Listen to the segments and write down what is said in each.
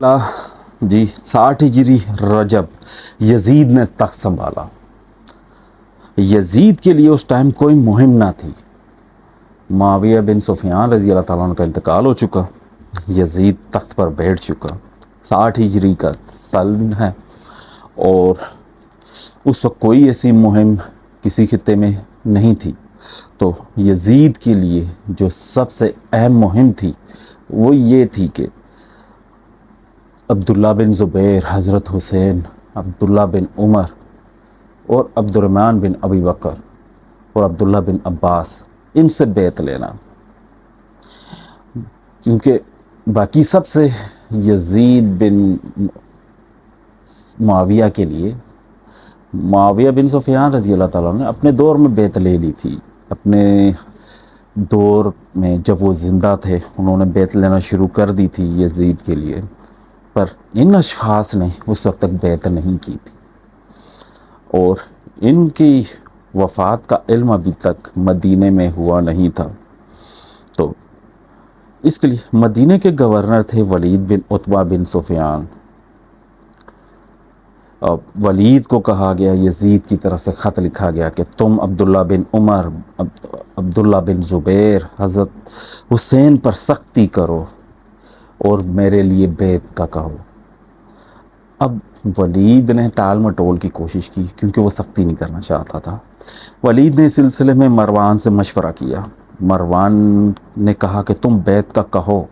جی 60 ہجری رجب یزید نے تخت سنبھالا۔ یزید کے لیے اس ٹائم کوئی مہم نہ تھی۔ معاویہ بن سفیان رضی اللہ تعالیٰ عنہ کا انتقال ہو چکا، یزید تخت پر بیٹھ چکا، 60 ہجری کا سال ہے، اور اس وقت کوئی ایسی مہم کسی خطے میں نہیں تھی۔ تو یزید کے لیے جو سب سے اہم مہم تھی وہ یہ تھی کہ عبداللہ بن زبیر، حضرت حسین، عبداللہ بن عمر اور عبد الرحمن بن ابی بکر اور عبداللہ بن عباس، ان سے بیعت لینا، کیونکہ باقی سب سے یزید بن معاویہ کے لیے، معاویہ بن سفیان رضی اللہ تعالیٰ نے اپنے دور میں بیعت لے لی تھی۔ اپنے دور میں جب وہ زندہ تھے انہوں نے بیعت لینا شروع کر دی تھی یزید کے لیے، پر ان اشخاص نے اس وقت تک بیعت نہیں کی تھی، اور ان کی وفات کا علم ابھی تک مدینے میں ہوا نہیں تھا۔ تو اس کے لیے مدینے کے گورنر تھے ولید بن عتبہ بن سفیان۔ ولید کو کہا گیا، یزید کی طرف سے خط لکھا گیا کہ تم عبداللہ بن عمر، عبداللہ بن زبیر، حضرت حسین پر سختی کرو اور میرے لیے بیعت کا کہو۔ اب ولید نے ٹال مٹول کی کوشش کی، کیونکہ وہ سختی نہیں کرنا چاہتا تھا۔ ولید نے اس سلسلے میں مروان سے مشورہ کیا۔ مروان نے کہا کہ تم بیعت کا کہو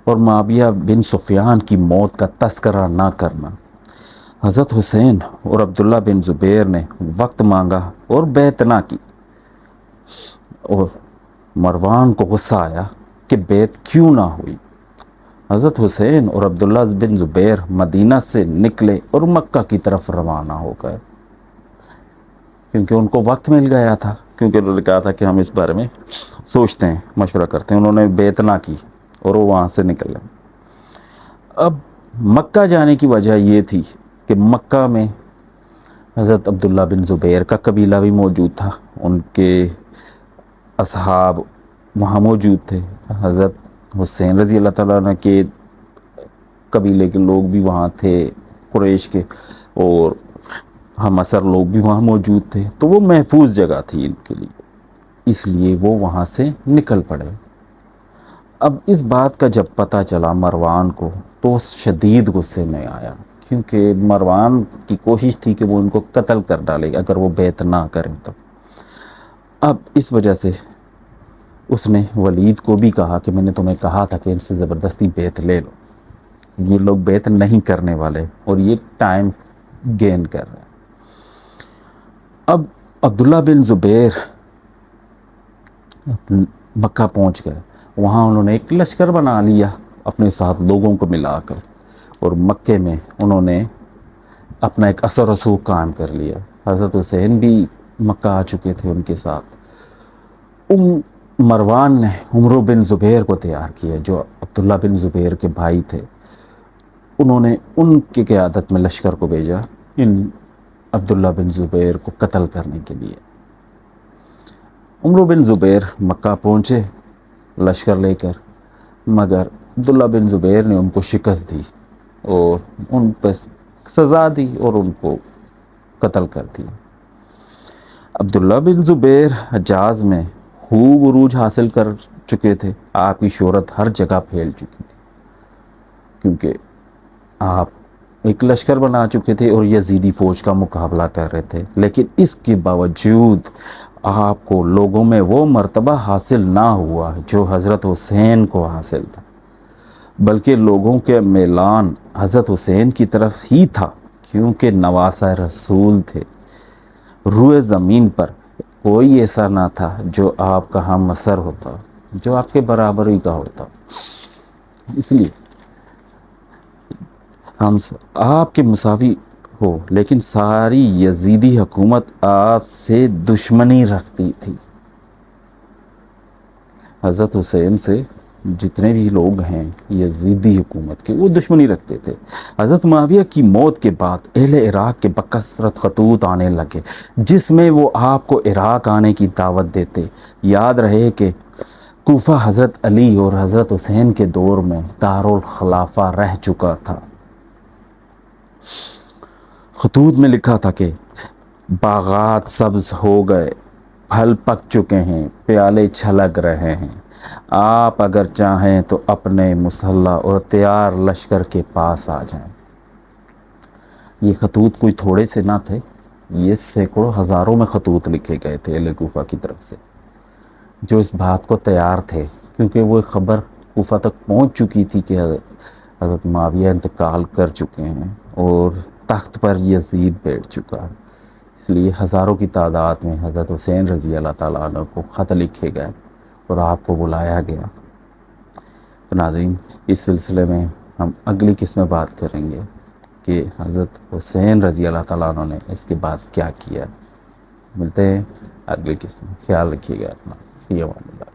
اور معاویہ بن سفیان کی موت کا تذکرہ نہ کرنا۔ حضرت حسین اور عبداللہ بن زبیر نے وقت مانگا اور بیعت نہ کی، اور مروان کو غصہ آیا کہ بیعت کیوں نہ ہوئی۔ حضرت حسین اور عبداللہ بن زبیر مدینہ سے نکلے اور مکہ کی طرف روانہ ہو گئے، کیونکہ ان کو وقت مل گیا تھا، کیونکہ انہوں نے کہا تھا کہ ہم اس بارے میں سوچتے ہیں، مشورہ کرتے ہیں۔ انہوں نے بیعت نہ کی اور وہ وہاں سے نکلے۔ اب مکہ جانے کی وجہ یہ تھی کہ مکہ میں حضرت عبداللہ بن زبیر کا قبیلہ بھی موجود تھا، ان کے اصحاب وہاں موجود تھے، حضرت حسین رضی اللہ تعالیٰ عنہ کے قبیلے کے لوگ بھی وہاں تھے، قریش کے، اور ہم اثر لوگ بھی وہاں موجود تھے، تو وہ محفوظ جگہ تھی ان کے لیے، اس لیے وہ وہاں سے نکل پڑے۔ اب اس بات کا جب پتہ چلا مروان کو تو وہ شدید غصے میں آیا، کیونکہ مروان کی کوشش تھی کہ وہ ان کو قتل کر ڈالے اگر وہ بیعت نہ کریں تو۔ اب اس وجہ سے اس نے ولید کو بھی کہا کہ میں نے تمہیں کہا تھا کہ ان سے زبردستی بیعت لے لو، یہ لوگ بیعت نہیں کرنے والے اور یہ ٹائم گین کر رہے ہیں۔ اب عبداللہ بن زبیر مکہ پہنچ گئے، وہاں انہوں نے ایک لشکر بنا لیا اپنے ساتھ لوگوں کو ملا کر، اور مکے میں انہوں نے اپنا ایک اثر رسوخ قائم کر لیا۔ حضرت حسین بھی مکہ آ چکے تھے ان کے ساتھ۔ مروان نے عمر بن زبیر کو تیار کیا، جو عبداللہ بن زبیر کے بھائی تھے، انہوں نے ان کی قیادت میں لشکر کو بھیجا ان عبداللہ بن زبیر کو قتل کرنے کے لیے۔ عمر بن زبیر مکہ پہنچے لشکر لے کر، مگر عبداللہ بن زبیر نے ان کو شکست دی اور ان پہ سزا دی اور ان کو قتل کر دیا۔ عبداللہ بن زبیر حجاز میں خوب عروج حاصل کر چکے تھے، آپ کی شہرت ہر جگہ پھیل چکی تھی، کیونکہ آپ ایک لشکر بنا چکے تھے اور یزیدی فوج کا مقابلہ کر رہے تھے، لیکن اس کے باوجود آپ کو لوگوں میں وہ مرتبہ حاصل نہ ہوا جو حضرت حسین کو حاصل تھا، بلکہ لوگوں کے میلان حضرت حسین کی طرف ہی تھا، کیونکہ نواسہ رسول تھے۔ روئے زمین پر کوئی ایسا نہ تھا جو آپ کا ہم اثر ہوتا، جو آپ کے برابر ہی کا ہوتا۔ اس لیے ہم آپ کے مساوی ہو، لیکن ساری یزیدی حکومت آپ سے دشمنی رکھتی تھی۔ حضرت حسین سے جتنے بھی لوگ ہیں یزیدی حکومت کے، وہ دشمنی رکھتے تھے۔ حضرت معاویہ کی موت کے بعد اہل عراق کے بکثرت خطوط آنے لگے، جس میں وہ آپ کو عراق آنے کی دعوت دیتے۔ یاد رہے کہ کوفہ حضرت علی اور حضرت حسین کے دور میں دارالخلافہ رہ چکا تھا۔ خطوط میں لکھا تھا کہ باغات سبز ہو گئے، پھل پک چکے ہیں، پیالے چھلک رہے ہیں، آپ اگر چاہیں تو اپنے مسلح اور تیار لشکر کے پاس آ جائیں۔ یہ خطوط کوئی تھوڑے سے نہ تھے، یہ سینکڑوں ہزاروں میں خطوط لکھے گئے تھے اہل کوفہ کی طرف سے، جو اس بات کو تیار تھے، کیونکہ وہ خبر کوفہ تک پہنچ چکی تھی کہ حضرت معاویہ انتقال کر چکے ہیں اور تخت پر یزید بیٹھ چکا ہے۔ اس لیے ہزاروں کی تعداد میں حضرت حسین رضی اللہ تعالیٰ عنہ کو خط لکھے گئے اور آپ کو بلایا گیا۔ تو ناظرین، اس سلسلے میں ہم اگلی قسط میں بات کریں گے کہ حضرت حسین رضی اللہ تعالیٰ عنہ نے اس کے بعد کیا کیا۔ ملتے ہیں اگلی قسط میں، خیال رکھیے گا اپنا، فی امان اللہ۔